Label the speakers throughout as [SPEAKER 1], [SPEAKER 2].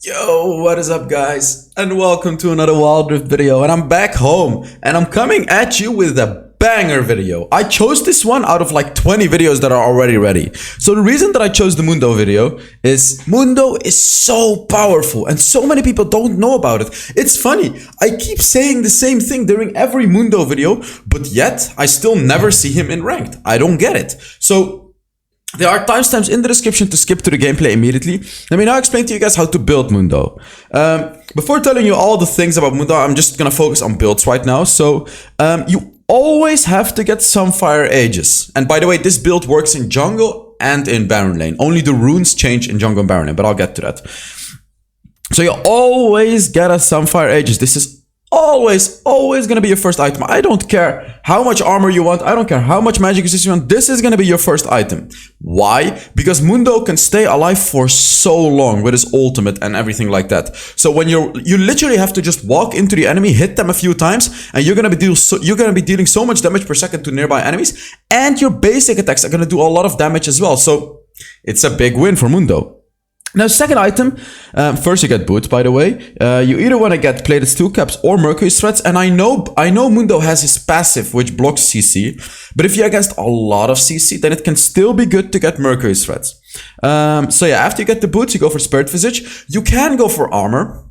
[SPEAKER 1] Yo, what is up guys? And welcome to another Wild Rift video. And I'm back home and I'm coming at you with a banger video. I chose this one out of like 20 videos that are already ready. So the reason that I chose the Mundo video is Mundo is so powerful and so many people don't know about it. It's funny, I keep saying the same thing during every Mundo video, but yet I still never see him in ranked. I don't get it. So there are timestamps in the description to skip to the gameplay immediately. Let me now explain to you guys how to build Mundo. Before telling you all the things about Mundo, I'm just gonna focus on builds right now. So you always have to get Sunfire Aegis. And by the way, this build works in jungle and in Baron lane. Only the runes change in jungle and Baron lane, but I'll get to that. So you always get a Sunfire Aegis. This is always gonna be your first item. I don't care how much armor you want. I don't care how much magic resistance you want. This is gonna be your first item. Why? Because Mundo can stay alive for so long with his ultimate and everything like that. So when you literally have to just walk into the enemy, hit them a few times, and you're gonna be dealing so much damage per second to nearby enemies, and your basic attacks are gonna do a lot of damage as well. So it's a big win for Mundo. Now, second item, first you get boots, by the way. You either want to get plated steel caps or mercury threads, and I know Mundo has his passive, which blocks CC, but if you're against a lot of CC, then it can still be good to get mercury threads. So yeah, after you get the boots, you go for Spirit Visage. You can go for armor.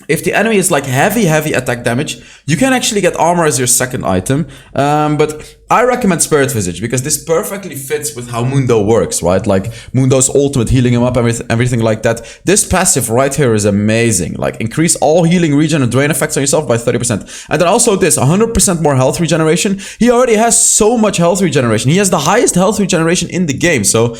[SPEAKER 1] If the enemy is like heavy attack damage, you can actually get armor as your second item. But I recommend Spirit Visage because this perfectly fits with how Mundo works, right? Like Mundo's ultimate healing him up, everything like that. This passive right here is amazing. Like increase all healing regen and drain effects on yourself by 30%. And then also this 100% more health regeneration. He already has so much health regeneration. He has the highest health regeneration in the game. So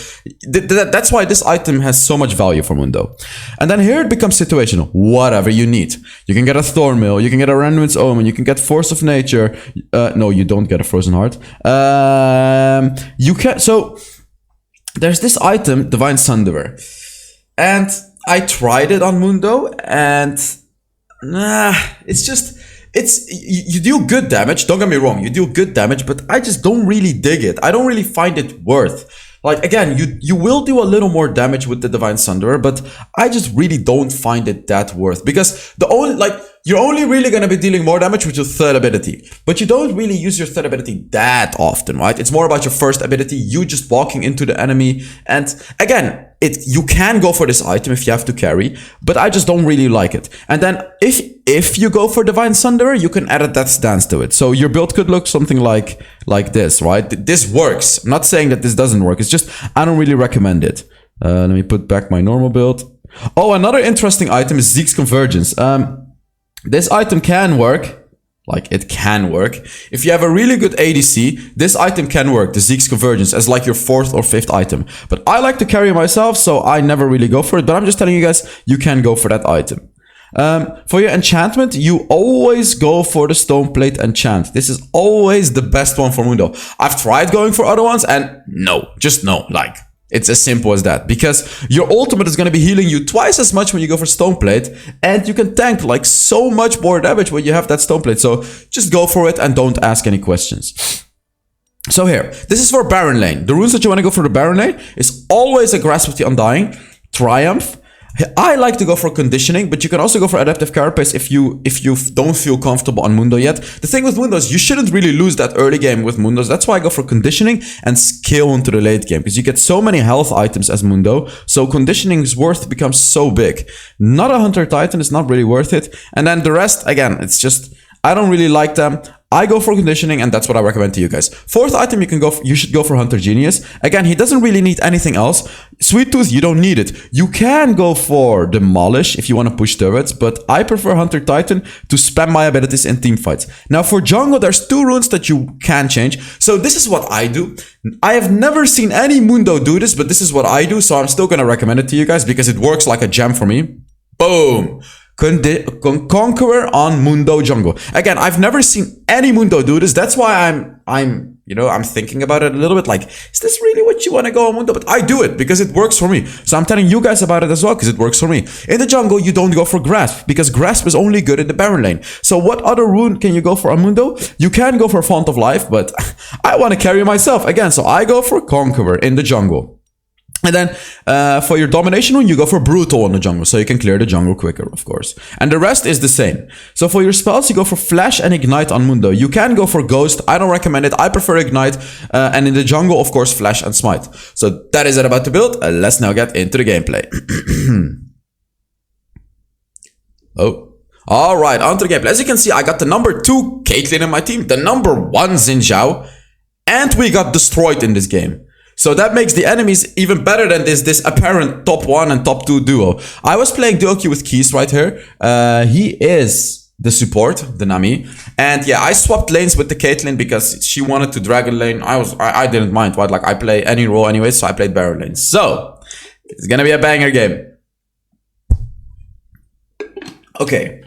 [SPEAKER 1] that's why this item has so much value for Mundo. And then here it becomes situational. Whatever you need. You can get a Thornmill, you can get a Rendwind's Omen, you can get Force of Nature. No, you don't get a Frozen Heart. You can, so there's this item, Divine Sunderer, and I tried it on Mundo, and you do good damage. Don't get me wrong, you do good damage, but I just don't really dig it. I don't really find it worth. Like, again, you will do a little more damage with the Divine Sunderer, but I just really don't find it that worth. Because you're only really going to be dealing more damage with your third ability. But you don't really use your third ability that often, right? It's more about your first ability, you just walking into the enemy. And again, you can go for this item if you have to carry, but I just don't really like it. And then if you go for Divine Sunderer, you can add a Death's Dance to it. So your build could look something like this, right? This works. I'm not saying that this doesn't work. It's just, I don't really recommend it. Let me put back my normal build. Oh, another interesting item is Zeke's Convergence. This item can work. Like, it can work. If you have a really good ADC, this item can work, the Zeke's Convergence, as like your fourth or fifth item. But I like to carry myself, so I never really go for it. But I'm just telling you guys, you can go for that item. For your enchantment, you always go for the Stone Plate Enchant. This is always the best one for Mundo. I've tried going for other ones, and no, just no. Like, it's as simple as that, because your ultimate is going to be healing you twice as much when you go for Stone Plate, and you can tank like so much more damage when you have that Stone Plate. So just go for it and don't ask any questions. So here, this is for Baron lane. The runes that you want to go for the Baron lane is always a Grasp of the Undying, Triumph. I like to go for Conditioning, but you can also go for Adaptive Carapace if you don't feel comfortable on Mundo yet. The thing with Mundo is you shouldn't really lose that early game with Mundos. That's why I go for Conditioning and Skill into the late game, because you get so many health items as Mundo. So Conditioning's worth becomes so big. Not a Hunter Titan, it's not really worth it. And then the rest, again, it's just, I don't really like them. I go for Conditioning, and that's what I recommend to you guys. Fourth item, you should go for Hunter Genius. Again, he doesn't really need anything else. Sweet Tooth, you don't need it. You can go for Demolish if you want to push turrets, but I prefer Hunter Titan to spam my abilities in team fights. Now for jungle, there's two runes that you can change. So this is what I do. I have never seen any Mundo do this, but this is what I do, so I'm still going to recommend it to you guys because it works like a gem for me. Boom! Conqueror on Mundo jungle. Again, I've never seen any Mundo do this. That's why I'm thinking about it a little bit. Like, is this really what you want to go on Mundo? But I do it because it works for me. So I'm telling you guys about it as well because it works for me. In the jungle, you don't go for Grasp because Grasp is only good in the Baron lane. So what other rune can you go for on Mundo? You can go for Font of Life, but I want to carry myself again. So I go for Conqueror in the jungle. And then for your domination rune, you go for brutal on the jungle, so you can clear the jungle quicker, of course. And the rest is the same. So for your spells, you go for flash and ignite on Mundo. You can go for ghost. I don't recommend it. I prefer ignite. And in the jungle, of course, flash and smite. So that is it about the build. Let's now get into the gameplay. Oh. Alright, on to the gameplay. As you can see, I got the number 2 Caitlyn in my team, the number 1 Xin Zhao, and we got destroyed in this game. So that makes the enemies even better than this apparent top 1 and top 2 duo. I was playing duo queue with Keys right here. He is the support, the Nami. And yeah, I swapped lanes with the Caitlyn because she wanted to dragon lane. I didn't mind, right? Like I play any role anyway, so I played Baron lane. So it's gonna be a banger game. Okay.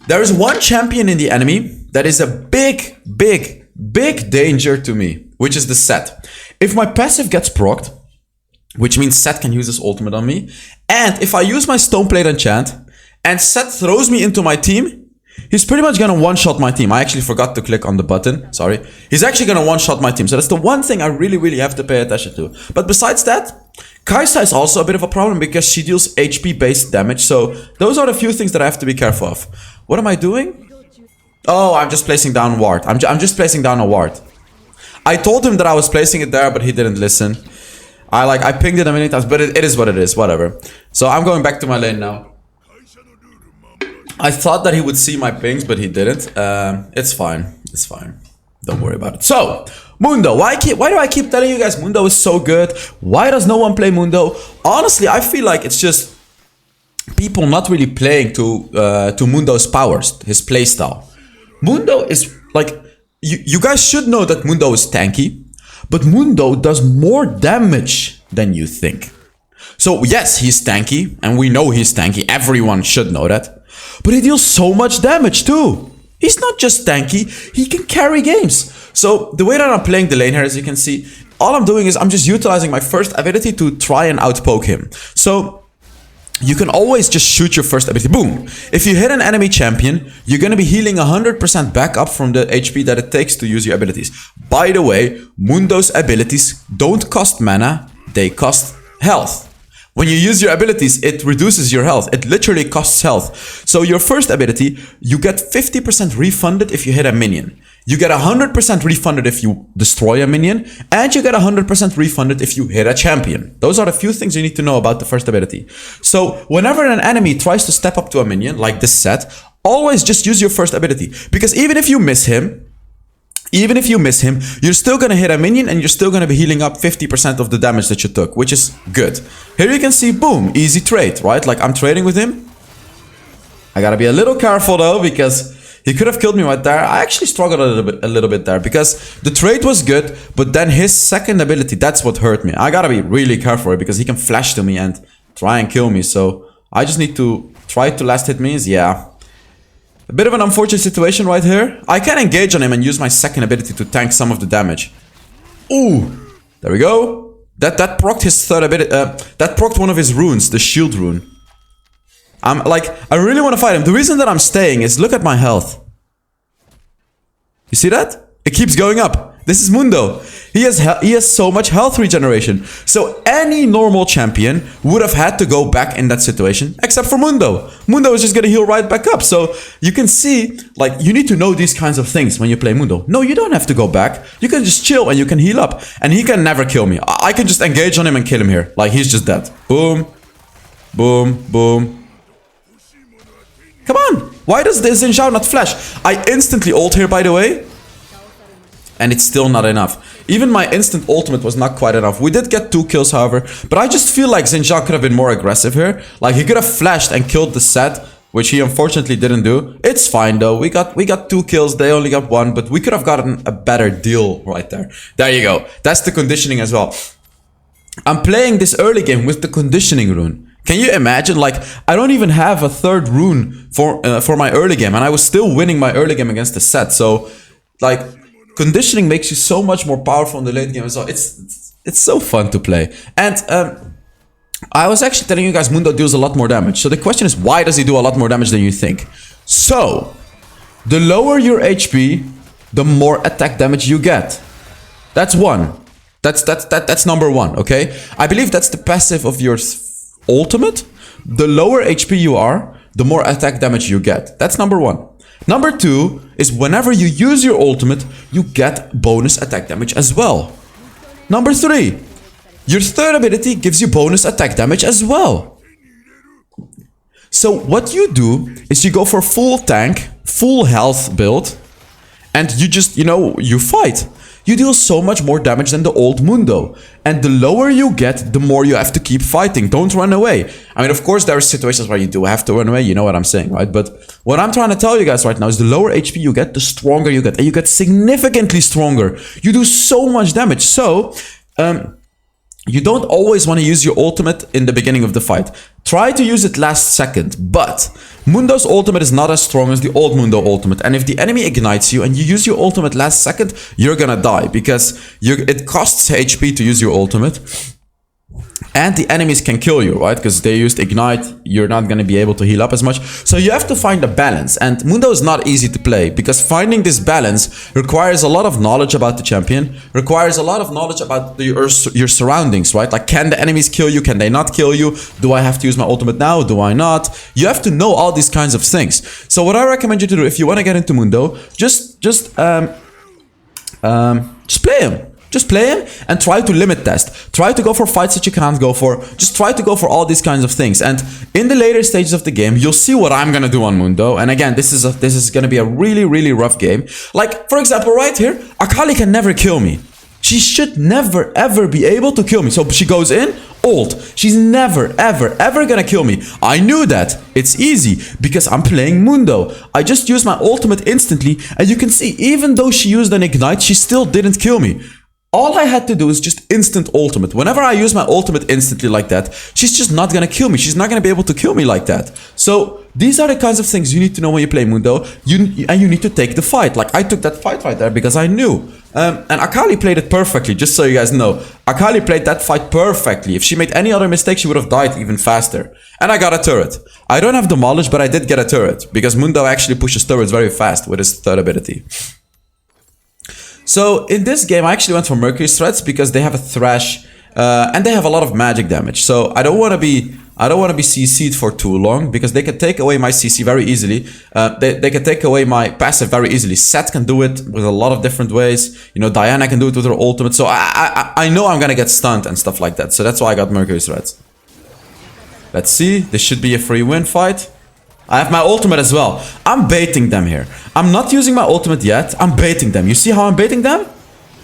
[SPEAKER 1] There is one champion in the enemy that is a big danger to me, which is the Set. If my passive gets procced, which means Set can use his ultimate on me, and if I use my Stoneplate enchant, and Set throws me into my team, he's pretty much gonna one-shot my team. I actually forgot to click on the button, sorry. He's actually gonna one-shot my team, so that's the one thing I really have to pay attention to. But besides that, Kai'Sa is also a bit of a problem because she deals HP-based damage, so those are the few things that I have to be careful of. What am I doing? Oh, I'm just placing down ward. I'm just placing down a ward. I told him that I was placing it there, but he didn't listen. I pinged it a many times, but it is what it is, whatever. So I'm going back to my lane now. I thought that he would see my pings, but he didn't. It's fine. It's fine. Don't worry about it. So, Mundo. Why do I keep telling you guys Mundo is so good? Why does no one play Mundo? Honestly, I feel like it's just people not really playing to Mundo's powers, his playstyle. Mundo is like... You guys should know that Mundo is tanky, but Mundo does more damage than you think. So yes, he's tanky, and we know he's tanky. Everyone should know that. But he deals so much damage too. He's not just tanky, he can carry games. So the way that I'm playing the lane here, as you can see, all I'm doing is I'm just utilizing my first ability to try and outpoke him. So you can always just shoot your first ability. Boom! If you hit an enemy champion, you're gonna be healing 100% back up from the HP that it takes to use your abilities. By the way, Mundo's abilities don't cost mana, they cost health. When you use your abilities, it reduces your health. It literally costs health. So your first ability, you get 50% refunded if you hit a minion. You get 100% refunded if you destroy a minion, and you get 100% refunded if you hit a champion. Those are the few things you need to know about the first ability. So whenever an enemy tries to step up to a minion, like this Set, always just use your first ability. Because even if you miss him, you're still gonna hit a minion and you're still gonna be healing up 50% of the damage that you took, which is good. Here you can see, boom, easy trade, right? Like I'm trading with him. I gotta be a little careful though, because he could have killed me right there. I actually struggled a little bit there because the trade was good, but then his second ability, that's what hurt me. I gotta be really careful because he can flash to me and try and kill me. So I just need to try to last hit me. Yeah. A bit of an unfortunate situation right here. I can engage on him and use my second ability to tank some of the damage. Ooh, there we go. That procced his third ability. That procced one of his runes, the shield rune. I really want to fight him. The reason that I'm staying is look at my health. You see that? It keeps going up. This is Mundo. He has so much health regeneration. So any normal champion would have had to go back in that situation, except for Mundo. Mundo is just gonna heal right back up. So you can see, like, you need to know these kinds of things when you play Mundo. No, you don't have to go back. You can just chill and you can heal up. And he can never kill me. I can just engage on him and kill him here. Like, he's just dead. Boom. Boom. Boom. Come on. Why does the Xin Zhao not flash? I instantly ult here, by the way. And it's still not enough. Even my instant ultimate was not quite enough. We did get 2 kills, however. But I just feel like Xin Zhao could have been more aggressive here. Like, he could have flashed and killed the Set, which he unfortunately didn't do. It's fine, though. We got 2 kills. They only got 1. But we could have gotten a better deal right there. There you go. That's the conditioning as well. I'm playing this early game with the conditioning rune. Can you imagine? Like, I don't even have a 3rd rune for my early game. And I was still winning my early game against the Set. So, like... conditioning makes you so much more powerful in the late game, so it's so fun to play. And I was actually telling you guys Mundo deals a lot more damage. So the question is, why does he do a lot more damage than you think? So, the lower your HP, the more attack damage you get. That's one. That's number one, okay? I believe that's the passive of your ultimate. The lower HP you are, the more attack damage you get. That's number one. Number two is whenever you use your ultimate, you get bonus attack damage as well. Number three, your third ability gives you bonus attack damage as well. So what you do is you go for full tank, full health build, and you just, you fight. You deal so much more damage than the old Mundo. And the lower you get, the more you have to keep fighting. Don't run away. I mean, of course, there are situations where you do have to run away. You know what I'm saying, right? But what I'm trying to tell you guys right now is the lower HP you get, the stronger you get. And you get significantly stronger. You do so much damage. So, you don't always want to use your ultimate in the beginning of the fight. Try to use it last second, but Mundo's ultimate is not as strong as the old Mundo ultimate. And if the enemy ignites you and you use your ultimate last second, you're gonna die because it costs HP to use your ultimate. And the enemies can kill you, right? Because they used Ignite, you're not going to be able to heal up as much. So you have to find a balance. And Mundo is not easy to play because finding this balance requires a lot of knowledge about the champion, requires a lot of knowledge about your surroundings, right? Like, can the enemies kill you? Can they not kill you? Do I have to use my ultimate now? Do I not? You have to know all these kinds of things. So what I recommend you to do if you want to get into Mundo, just play him. Just play him and try to limit test. Try to go for fights that you can't go for. Just try to go for all these kinds of things. And in the later stages of the game, you'll see what I'm gonna do on Mundo. And again, this is gonna be a really, really rough game. Like, for example, right here, Akali can never kill me. She should never, ever be able to kill me. So she goes in, ult. She's never, ever, ever gonna kill me. I knew that. It's easy because I'm playing Mundo. I just used my ultimate instantly. And you can see, even though she used an Ignite, she still didn't kill me. All I had to do is just instant ultimate. Whenever I use my ultimate instantly like that, she's just not gonna kill me. She's not gonna be able to kill me like that. So these are the kinds of things you need to know when you play Mundo. And you need to take the fight. Like, I took that fight right there because I knew. And Akali played it perfectly, just so you guys know. Akali played that fight perfectly. If she made any other mistake, she would have died even faster. And I got a turret. I don't have Demolish, but I did get a turret. Because Mundo actually pushes turrets very fast with his third ability. So in this game, I actually went for Mercury's Threats because they have a Thrash and they have a lot of magic damage. So I don't want to be CC'd for too long because they can take away my CC very easily. They can take away my passive very easily. Sett can do it with a lot of different ways. You know, Diana can do it with her ultimate. So I know I'm gonna get stunned and stuff like that. So that's why I got Mercury's Threats. Let's see. This should be a free win fight. I have my ultimate as well. I'm baiting them here. I'm not using my ultimate yet. I'm baiting them. You see how I'm baiting them?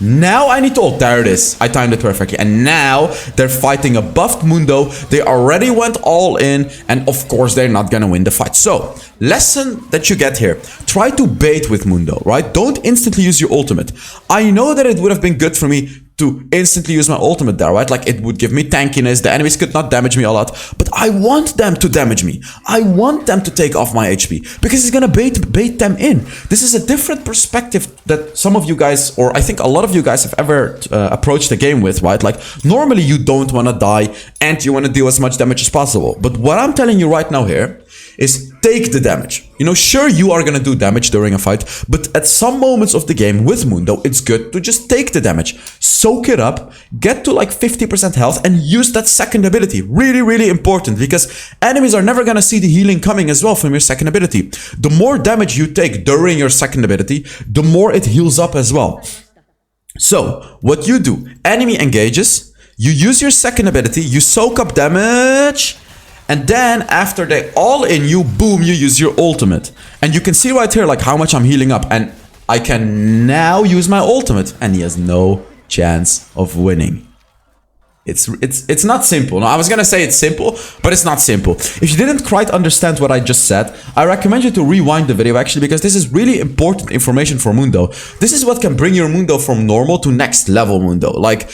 [SPEAKER 1] Now I need to ult. There it is. I timed it perfectly. And now they're fighting a buffed Mundo. They already went all in. And of course, they're not going to win the fight. So, lesson that you get here. Try to bait with Mundo, right? Don't instantly use your ultimate. I know that it would have been good for me to instantly use my ultimate there, right? Like, it would give me tankiness. The enemies could not damage me a lot. But I want them to damage me. I want them to take off my HP. Because it's gonna bait them in. This is a different perspective that some of you guys, or I think a lot of you guys have ever approached the game with, right? Like, normally you don't want to die and you want to deal as much damage as possible. But what I'm telling you right now here is take the damage. You know, sure, you are gonna do damage during a fight, but at some moments of the game with Mundo, it's good to just take the damage, soak it up, get to like 50% health, and use that second ability. Really, really important, because enemies are never gonna see the healing coming as well from your second ability. The more damage you take during your second ability, the more it heals up as well. So, what you do, enemy engages, you use your second ability, you soak up damage, and then after they all in you, boom, you use your ultimate. And you can see right here like how much I'm healing up. And I can now use my ultimate. And he has no chance of winning. It's not simple. Now, I was gonna say it's simple, but it's not simple. If you didn't quite understand what I just said, I recommend you to rewind the video actually, because this is really important information for Mundo. This is what can bring your Mundo from normal to next level Mundo. Like,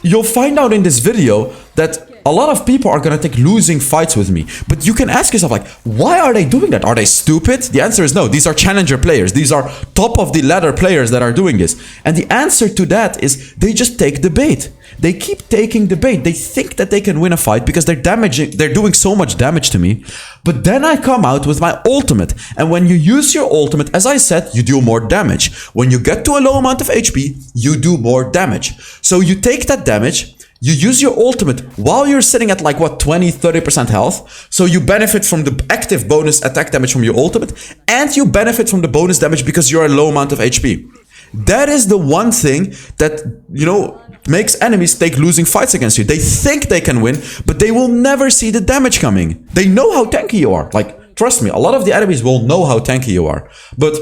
[SPEAKER 1] you'll find out in this video that a lot of people are gonna take losing fights with me. But you can ask yourself, like, why are they doing that? Are they stupid? The answer is no. These are challenger players. These are top of the ladder players that are doing this. And the answer to that is they just take the bait. They keep taking the bait. They think that they can win a fight because they're doing so much damage to me. But then I come out with my ultimate. And when you use your ultimate, as I said, you do more damage. When you get to a low amount of HP, you do more damage. So you take that damage, you use your ultimate while you're sitting at like what, 20-30% health. So you benefit from the active bonus attack damage from your ultimate, and you benefit from the bonus damage because you're a low amount of HP. That is the one thing that, you know, makes enemies take losing fights against you. They think they can win, but they will never see the damage coming. They know how tanky you are. Like, trust me, a lot of the enemies will know how tanky you are, but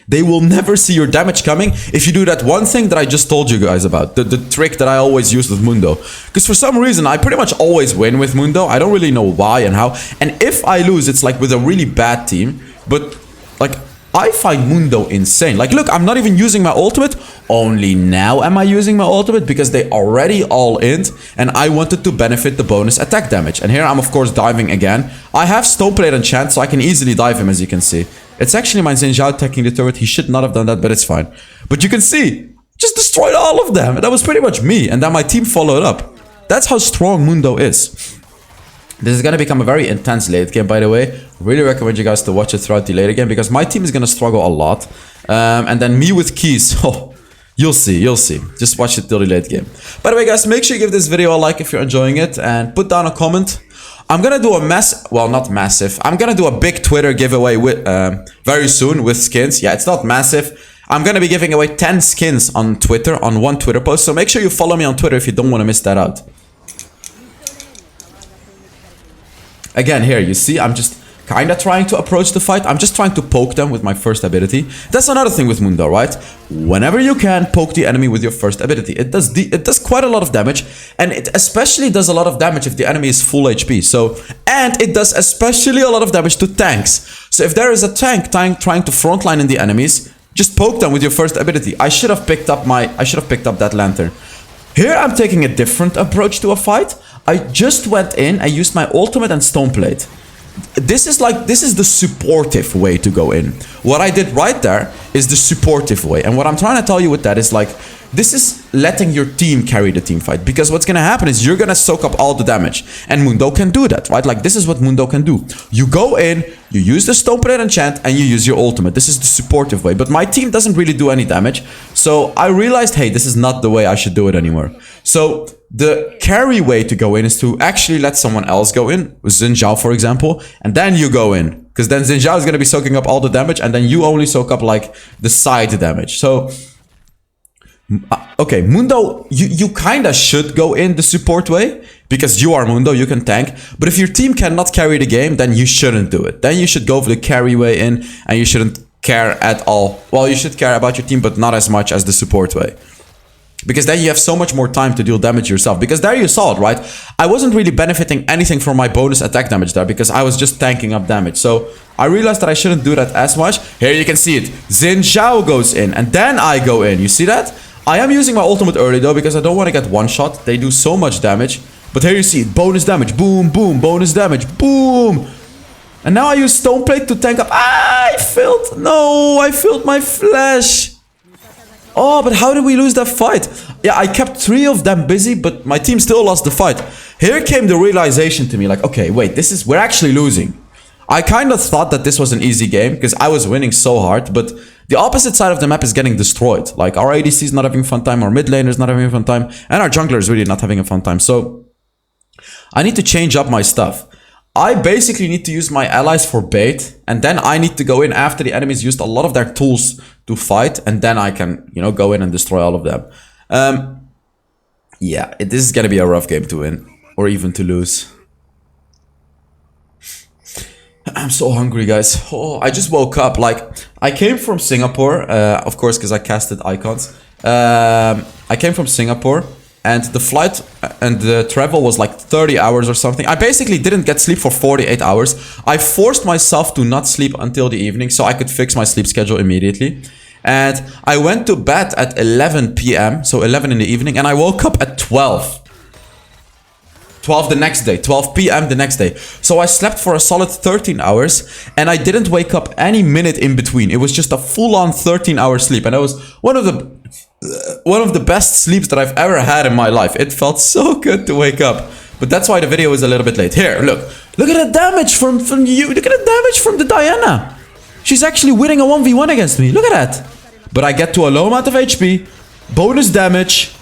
[SPEAKER 1] they will never see your damage coming if you do that one thing that I just told you guys about. The trick that I always use with Mundo. Because for some reason, I pretty much always win with Mundo. I don't really know why and how. And if I lose, it's like with a really bad team. But like, I find Mundo insane. Like, look, I'm not even using my ultimate. Only now am I using my ultimate because they already all in, and I wanted to benefit the bonus attack damage. And here I'm, of course, diving again. I have Stoneplate enchant, so I can easily dive him, as you can see. It's actually my Xin Zhao attacking the turret. He should not have done that, but it's fine. But you can see, just destroyed all of them. And that was pretty much me. And then my team followed up. That's how strong Mundo is. This is going to become a very intense late game, by the way. Really recommend you guys to watch it throughout the late game because my team is going to struggle a lot. And then me with keys. Oh, you'll see, you'll see. Just watch it till the late game. By the way, guys, make sure you give this video a like if you're enjoying it. And put down a comment. I'm going to do a not massive. I'm going to do a big Twitter giveaway with, very soon with skins. Yeah, it's not massive. I'm going to be giving away 10 skins on Twitter, on one Twitter post. So make sure you follow me on Twitter if you don't want to miss that out. Again, here, you see, I'm just kind of trying to approach the fight. I'm just trying to poke them with my first ability. That's another thing with Mundo, right? Whenever you can, poke the enemy with your first ability. It does quite a lot of damage, and it especially does a lot of damage if the enemy is full HP. So, and it does especially a lot of damage to tanks. So if there is a tank trying to frontline in the enemies, just poke them with your first ability. I should have picked up that lantern. Here I'm taking a different approach to a fight. I just went in, I used my ultimate and Stoneplate. This is the supportive way to go in. What I did right there is the supportive way. And what I'm trying to tell you with that is like, this is letting your team carry the team fight. Because what's going to happen is you're going to soak up all the damage. And Mundo can do that, right? Like, this is what Mundo can do. You go in, you use the Stoneplate enchant, and you use your ultimate. This is the supportive way. But my team doesn't really do any damage. So I realized, hey, this is not the way I should do it anymore. So the carry way to go in is to actually let someone else go in, Xin Zhao, for example, and then you go in. Because then Xin Zhao is going to be soaking up all the damage, and then you only soak up, like, the side damage. So, okay, Mundo, you kind of should go in the support way, because you are Mundo, you can tank. But if your team cannot carry the game, then you shouldn't do it. Then you should go for the carry way in, and you shouldn't care at all. Well, you should care about your team, but not as much as the support way. Because then you have so much more time to deal damage yourself. Because there you saw it, right? I wasn't really benefiting anything from my bonus attack damage there because I was just tanking up damage. So I realized that I shouldn't do that as much. Here you can see it. Xin Zhao goes in and then I go in. You see that? I am using my ultimate early though because I don't want to get one shot. They do so much damage. But here you see it. Bonus damage. Boom, boom. Bonus damage. Boom. And now I use Stoneplate to tank up. Ah, I failed. No, I failed my flash. Oh, but how did we lose that fight? Yeah, I kept 3 of them busy, but my team still lost the fight. Here came the realization to me, like, okay, wait, we're actually losing. I kind of thought that this was an easy game, because I was winning so hard, but the opposite side of the map is getting destroyed. Like, our ADC is not having a fun time, our mid laner is not having a fun time, and our jungler is really not having a fun time. So, I need to change up my stuff. I basically need to use my allies for bait, and then I need to go in after the enemies used a lot of their tools to fight, and then I can, you know, go in and destroy all of them. Yeah, this is gonna be a rough game to win, or even to lose. I'm so hungry, guys. Oh, I just woke up. Like, I came from Singapore, of course, because I casted icons. I came from Singapore. And the flight and the travel was like 30 hours or something. I basically didn't get sleep for 48 hours. I forced myself to not sleep until the evening so I could fix my sleep schedule immediately. And I went to bed at 11 p.m. So 11 in the evening. And I woke up at 12. 12 the next day, 12 p.m. the next day. So I slept for a solid 13 hours and I didn't wake up any minute in between. It was just a full-on 13-hour sleep, and it was one of the best sleeps that I've ever had in my life. It felt so good to wake up. But that's why the video is a little bit late. Here, look at the damage from you. Look at the damage from the Diana. She's actually winning a 1v1 against me. Look at that. But I get to a low amount of HP, bonus damage.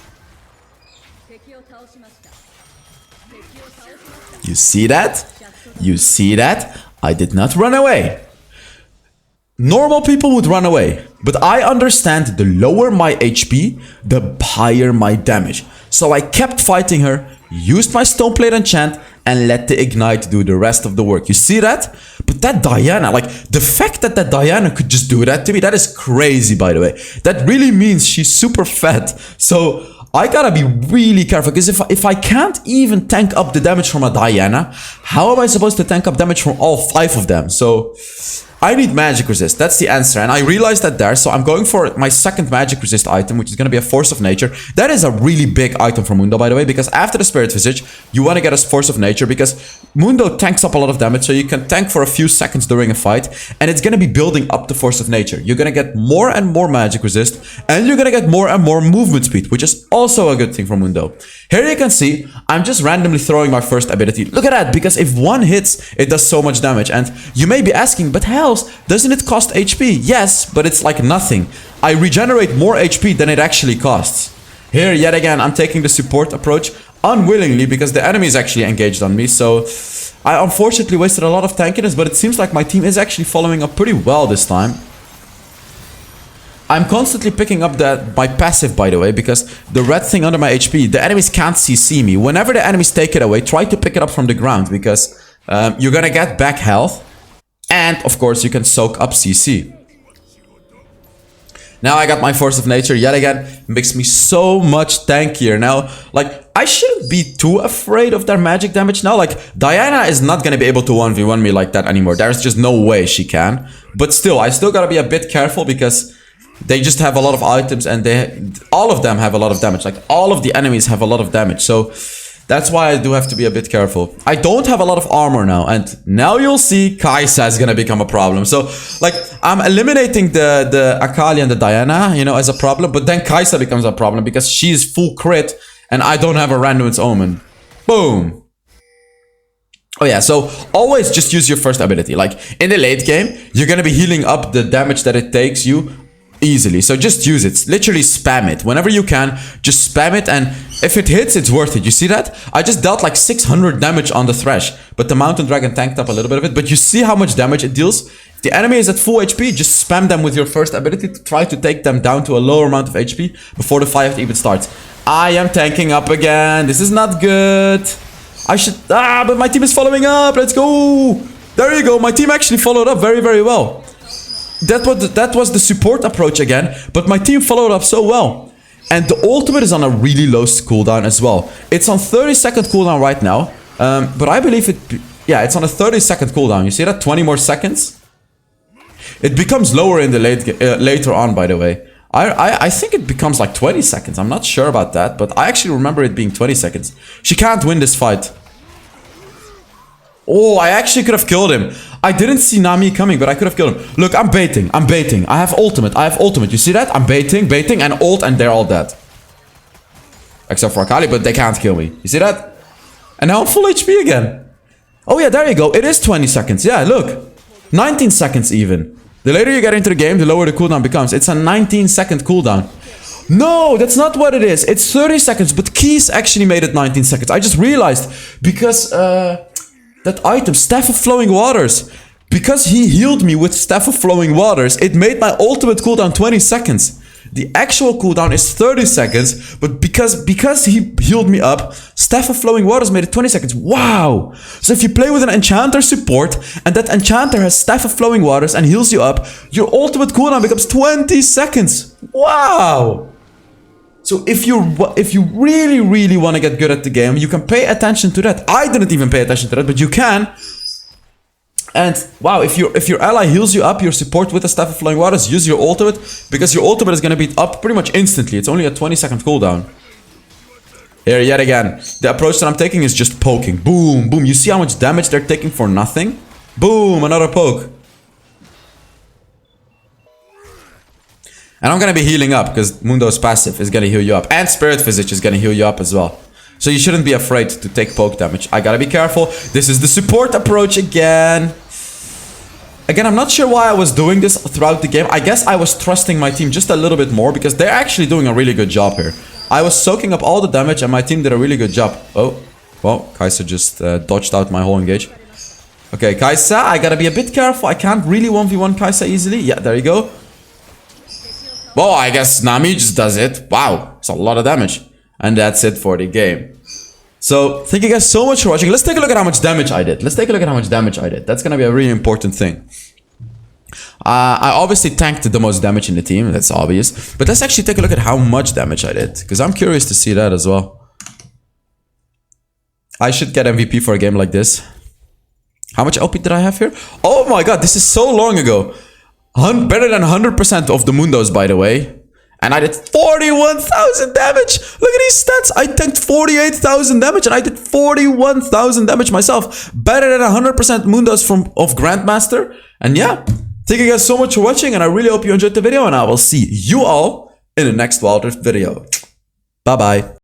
[SPEAKER 1] You see that? You see that? I did not run away. Normal people would run away, but I understand the lower my HP, the higher my damage. So I kept fighting her, used my stone plate enchant, and let the ignite do the rest of the work. You see that? But that Diana, like the fact that Diana could just do that to me, that is crazy, by the way. That really means she's super fat. So I gotta be really careful, because if I can't even tank up the damage from a Diana, how am I supposed to tank up damage from all 5 of them? So I need magic resist. That's the answer. And I realized that there. So I'm going for my second magic resist item, which is going to be a force of nature. That is a really big item for Mundo, by the way, because after the spirit visage, you want to get a force of nature, because Mundo tanks up a lot of damage. So you can tank for a few seconds during a fight, and it's going to be building up the force of nature. You're going to get more and more magic resist, and you're going to get more and more movement speed, which is also a good thing for Mundo. Here you can see, I'm just randomly throwing my first ability. Look at that, because if one hits, it does so much damage. And you may be asking, but hell, doesn't it cost HP? Yes, but it's like nothing. I regenerate more HP than it actually costs. Here, yet again, I'm taking the support approach unwillingly because the enemy is actually engaged on me. So I unfortunately wasted a lot of tankiness, but it seems like my team is actually following up pretty well this time. I'm constantly picking up my passive, by the way, because the red thing under my HP, the enemies can't CC me. Whenever the enemies take it away, try to pick it up from the ground, because you're gonna get back health. And, of course, you can soak up CC. Now I got my Force of Nature yet again. Makes me so much tankier. Now, like, I shouldn't be too afraid of their magic damage now. Like, Diana is not going to be able to 1v1 me like that anymore. There's just no way she can. But still, I still got to be a bit careful because they just have a lot of items and all of them have a lot of damage. Like, all of the enemies have a lot of damage. So that's why I do have to be a bit careful. I don't have a lot of armor now, and now you'll see Kai'Sa is gonna become a problem. So, like, I'm eliminating the Akali and the Diana, you know, as a problem, but then Kai'Sa becomes a problem because she's full crit, and I don't have a Randuin's Omen. Boom! Oh yeah, so always just use your first ability. Like, in the late game, you're gonna be healing up the damage that it takes you easily. So just use it. Literally spam it. Whenever you can, just spam it, and if it hits, it's worth it. You see that? I just dealt like 600 damage on the Thresh, but the Mountain Dragon tanked up a little bit of it. But you see how much damage it deals? If the enemy is at full HP, just spam them with your first ability to try to take them down to a lower amount of HP before the fight even starts. I am tanking up again. This is not good. I should... but my team is following up. Let's go. There you go. My team actually followed up very, very well. That was the support approach again, but my team followed up so well. And the ultimate is on a really low cooldown as well. It's on 30-second cooldown right now, but I believe yeah, it's on a 30-second cooldown. You see that? 20 more seconds. It becomes lower in the later on, by the way. I think it becomes like 20 seconds. I'm not sure about that, but I actually remember it being 20 seconds. She can't win this fight. Oh, I actually could have killed him. I didn't see Nami coming, but I could have killed him. Look, I'm baiting. I'm baiting. I have ultimate. I have ultimate. You see that? I'm baiting, and ult, and they're all dead. Except for Akali, but they can't kill me. You see that? And now I'm full HP again. Oh yeah, there you go. It is 20 seconds. Yeah, look. 19 seconds even. The later you get into the game, the lower the cooldown becomes. It's a 19-second cooldown. No, that's not what it is. It's 30 seconds, but Keys actually made it 19 seconds. I just realized because... that item, Staff of Flowing Waters. Because he healed me with Staff of Flowing Waters, it made my ultimate cooldown 20 seconds. The actual cooldown is 30 seconds, but because he healed me up, Staff of Flowing Waters made it 20 seconds. Wow! So if you play with an Enchanter support, and that Enchanter has Staff of Flowing Waters and heals you up, your ultimate cooldown becomes 20 seconds. Wow! So if you really, really want to get good at the game, you can pay attention to that. I didn't even pay attention to that, but you can. And wow, if your ally heals you up, your support with the Staff of Flowing Waters, use your ultimate, because your ultimate is going to be up pretty much instantly. It's only a 20-second cooldown. Here, yet again, the approach that I'm taking is just poking. Boom, boom. You see how much damage they're taking for nothing? Boom, another poke. And I'm gonna be healing up, because Mundo's passive is gonna heal you up. And Spirit Visage is gonna heal you up as well. So you shouldn't be afraid to take poke damage. I gotta be careful. This is the support approach again. Again, I'm not sure why I was doing this throughout the game. I guess I was trusting my team just a little bit more, because they're actually doing a really good job here. I was soaking up all the damage and my team did a really good job. Oh, well, Kai'Sa just dodged out my whole engage. Okay, Kai'Sa, I gotta be a bit careful. I can't really 1v1 Kai'Sa easily. Yeah, there you go. Well, I guess Nami just does it. Wow, it's a lot of damage. And that's it for the game. So, thank you guys so much for watching. Let's take a look at how much damage I did. That's gonna be a really important thing. I obviously tanked the most damage in the team. That's obvious. But let's actually take a look at how much damage I did. Because I'm curious to see that as well. I should get MVP for a game like this. How much LP did I have here? Oh my god, this is so long ago. Better than 100% of the Mundos, by the way. And I did 41,000 damage. Look at these stats. I tanked 48,000 damage and I did 41,000 damage myself. Better than 100% Mundos of Grandmaster. And yeah, thank you guys so much for watching. And I really hope you enjoyed the video. And I will see you all in the next Wild Rift video. Bye-bye.